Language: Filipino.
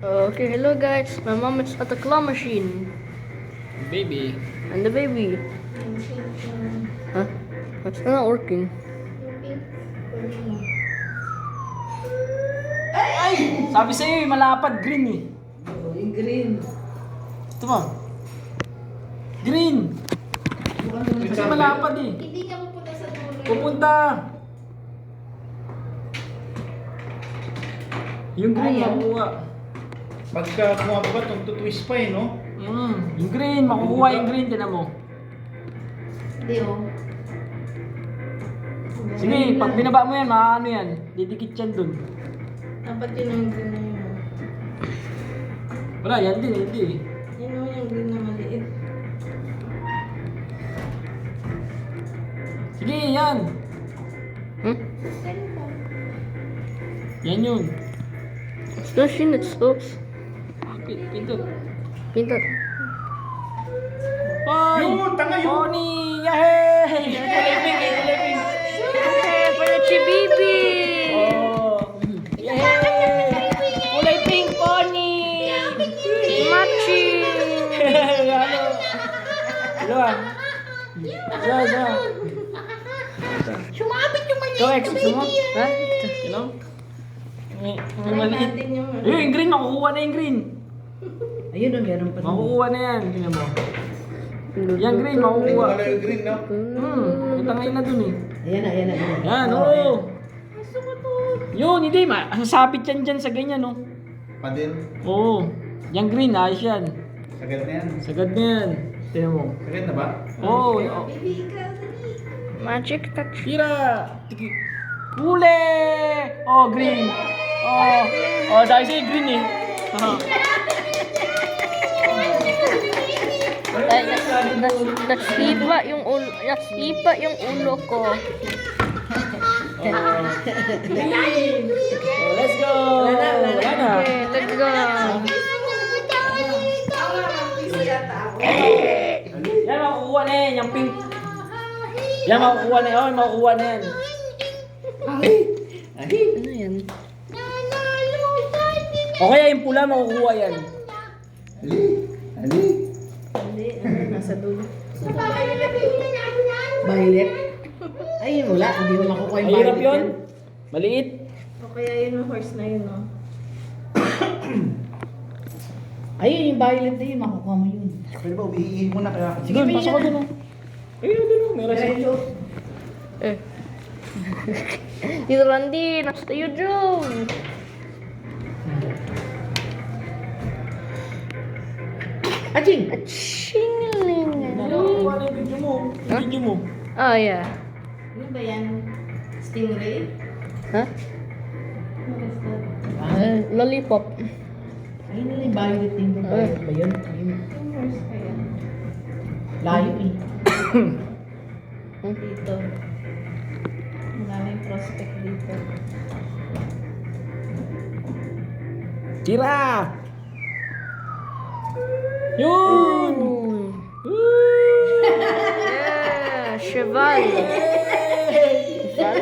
Okay, hello guys. My mom is at the claw machine. Baby. And the baby. Huh? It's not working. Ay! Sabi sa'yo, malapad. Green eh. Yung green. Ito ba? Green! Kasi malapad eh. Hindi ka pupunta sa dulo. Pupunta! Yung green Ayaw. makukuha. Pagka kumaba ba, twist pa eh, no? Yung green, makukuha yung green. Tinan mo. Hindi oh. Sige, pag binaba mo yan, maano yan. Didikit yan dun. Dapat yun yung green na yun. Wala, yan din, hindi eh. Yun oh, yung green na maliit. Sige, yan. Hmm? Yan yun. It's the machine that stops. Pindot. Pindot. Hoy! Yun, tanga yun. Pony! Yahey! Kulay pink eh, kulay pink. Okay, for the chibibi. Oh! Yahey! Kulay pink pony! Matching. Ano? Ano ah? Isa. Sumabit yung maliit Ikaw, na ex, gusto mo? baby yan. Huh? You know? May Try maliit. natin yung Yung green, makukuha na yung green. Ayun o, meron pa din. Makukuha na yan. Tingnan mo. Yan green, Hindi makukuha. wala yung green, no? Itangay na dun eh. Ayan na, ayan na. Yan, oo. Yun, hindi. Sasabit yan dyan sa ganyan, no? Padel. Oo. Yung green, ayos yan. Sagad na yan. Sagad na yan. Tingnan mo. Sagad na ba? Oo. Baby ka, dali. Magic touch. Tira! Huli! Oh, green. Oh. Oh, dahil sa'yo green eh. Oh. Nasipa yung ulo. Nasipa yung ulo ko. Green! Oh, let's go! Wala na. Okay, let's go. Yan, makukuha na yan. Yung pink. Yan, makukuha na yan. Oh, makukuha na yan. Ano yan? O kaya yung pula, makukuha yan. Ali. Hindi, nasa dulo. Violet. Ayun, wala. Hindi mo makukuha yung Mahirap violet yun. yan. Maliit. O kaya yun yung horse na yun, no? Ayun, yung violet na yun. Makukuha mo yun. Pwede ba, umihihin mo na kaya? Sige, pasok ko dun. Ayun, dun. Meron siya. Diretso. Eh. Dito Randy, nasa tayo dyan. Aching! Chingling. Nakukuha na yung video mo. Yung video mo. Oh, yeah. Ano ba yan? Stingray? Huh? Ano ba Lollipop. Ayun na yung violet din. Violet ba yun? Ayun. yung horse kaya? Layo eh. Dito. Ang daming prospect dito. Tira! Yun! Yeah, cheval. Cheval?